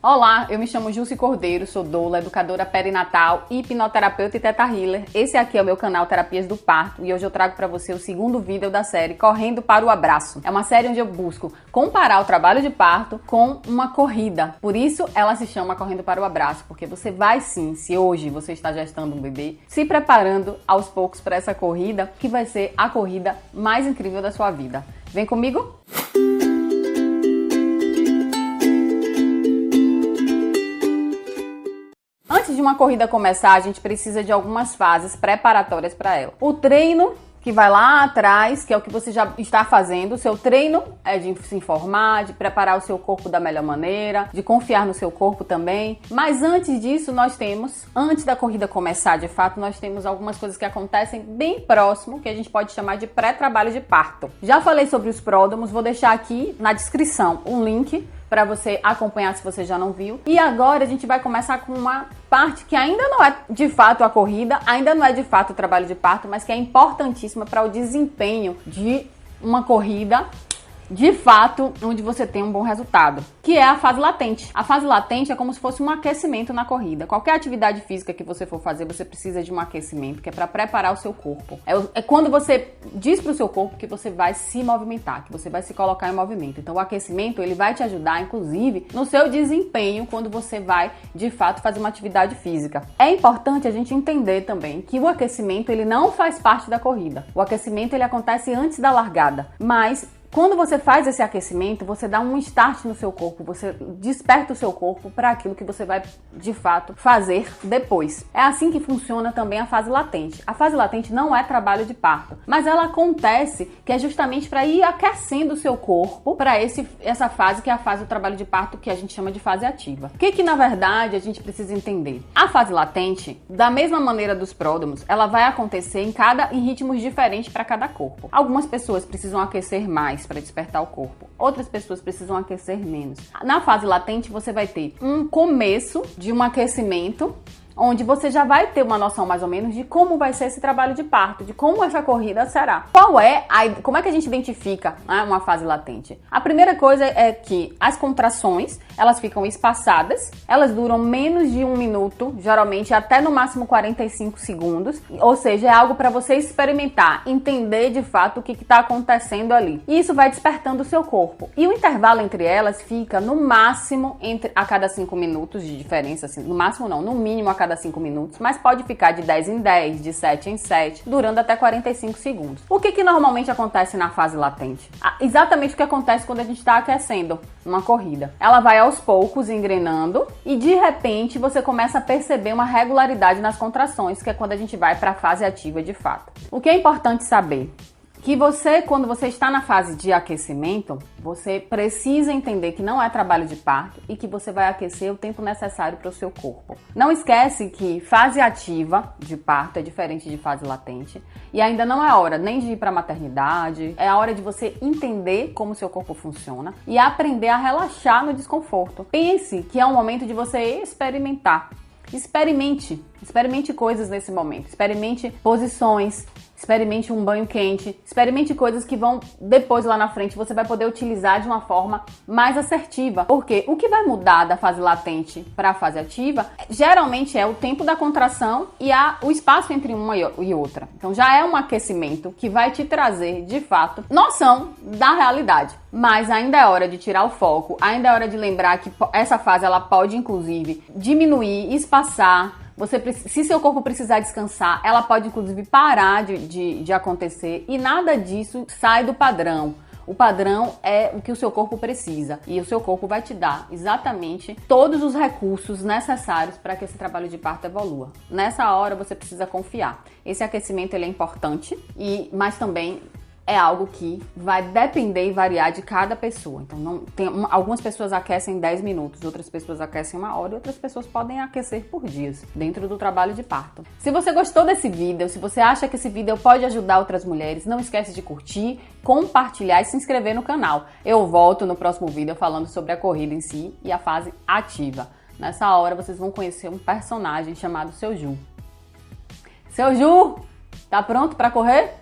Olá, eu me chamo Jussi Cordeiro, sou doula, educadora perinatal, hipnoterapeuta e teta healer. Esse aqui é o meu canal Terapias do Parto e hoje eu trago para você o segundo vídeo da série Correndo para o Abraço. É uma série onde eu busco comparar o trabalho de parto com uma corrida. Por isso ela se chama Correndo para o Abraço, porque você vai sim, se hoje você está gestando um bebê, se preparando aos poucos para essa corrida, que vai ser a corrida mais incrível da sua vida. Vem comigo? Antes de uma corrida começar, a gente precisa de algumas fases preparatórias para ela. O treino, que vai lá atrás, que é o que você já está fazendo. O seu treino é de se informar, de preparar o seu corpo da melhor maneira, de confiar no seu corpo também. Mas antes disso, antes da corrida começar, de fato, nós temos algumas coisas que acontecem bem próximo, que a gente pode chamar de pré-trabalho de parto. Já falei sobre os pródromos, vou deixar aqui na descrição um link para você acompanhar se você já não viu. E agora a gente vai começar com uma parte que ainda não é de fato a corrida, ainda não é de fato o trabalho de parto, mas que é importantíssima para o desempenho de uma corrida de fato, onde você tem um bom resultado, que é a fase latente. A fase latente é como se fosse um aquecimento na corrida. Qualquer atividade física que você for fazer, você precisa de um aquecimento, que é para preparar o seu corpo. É quando você diz para o seu corpo que você vai se movimentar, que você vai se colocar em movimento. Então o aquecimento, ele vai te ajudar, inclusive, no seu desempenho quando você vai, de fato, fazer uma atividade física. É importante a gente entender também que o aquecimento, ele não faz parte da corrida. O aquecimento, ele acontece antes da largada, mas quando você faz esse aquecimento, você dá um start no seu corpo, você desperta o seu corpo para aquilo que você vai, de fato, fazer depois. É assim que funciona também a fase latente. A fase latente não é trabalho de parto, mas ela acontece que é justamente para ir aquecendo o seu corpo para essa fase que é a fase do trabalho de parto, que a gente chama de fase ativa. O que na verdade a gente precisa entender? A fase latente, da mesma maneira dos pródromos, ela vai acontecer em ritmos diferentes para cada corpo. Algumas pessoas precisam aquecer mais para despertar o corpo. Outras pessoas precisam aquecer menos. Na fase latente, você vai ter um começo de um aquecimento, onde você já vai ter uma noção mais ou menos de como vai ser esse trabalho de parto, de como essa corrida será. Como é que a gente identifica, né, uma fase latente? A primeira coisa é que as contrações, elas ficam espaçadas, elas duram menos de 1 minuto, geralmente até no máximo 45 segundos, ou seja, é algo para você experimentar, entender de fato o que está acontecendo ali. E isso vai despertando o seu corpo. E o intervalo entre elas fica no máximo a cada 5 minutos de diferença, assim, no máximo não, no mínimo a cada 5 minutos, mas pode ficar de 10 em 10, de 7 em 7, durando até 45 segundos. O que normalmente acontece na fase latente? Exatamente o que acontece quando a gente está aquecendo uma corrida. Ela vai aos poucos engrenando e de repente você começa a perceber uma regularidade nas contrações, que é quando a gente vai para a fase ativa de fato. O que é importante saber? Que quando você está na fase de aquecimento, você precisa entender que não é trabalho de parto e que você vai aquecer o tempo necessário para o seu corpo. Não esquece que fase ativa de parto é diferente de fase latente e ainda não é hora nem de ir para a maternidade, é a hora de você entender como o seu corpo funciona e aprender a relaxar no desconforto. Pense que é um momento de você experimentar. Experimente coisas nesse momento, experimente posições, experimente um banho quente, experimente coisas que vão depois lá na frente você vai poder utilizar de uma forma mais assertiva. Porque o que vai mudar da fase latente para a fase ativa geralmente é o tempo da contração e o espaço entre uma e outra. Então já é um aquecimento que vai te trazer de fato noção da realidade. Mas ainda é hora de tirar o foco, ainda é hora de lembrar que essa fase ela pode inclusive diminuir, espaçar. Se seu corpo precisar descansar, ela pode inclusive parar de acontecer e nada disso sai do padrão. O padrão é o que o seu corpo precisa e o seu corpo vai te dar exatamente todos os recursos necessários para que esse trabalho de parto evolua. Nessa hora você precisa confiar. Esse aquecimento ele é importante, mas também é algo que vai depender e variar de cada pessoa. Então, algumas pessoas aquecem 10 minutos, outras pessoas aquecem 1 hora e outras pessoas podem aquecer por dias, dentro do trabalho de parto. Se você gostou desse vídeo, se você acha que esse vídeo pode ajudar outras mulheres, não esquece de curtir, compartilhar e se inscrever no canal. Eu volto no próximo vídeo falando sobre a corrida em si e a fase ativa. Nessa hora, vocês vão conhecer um personagem chamado Seu Ju. Seu Ju, tá pronto para correr?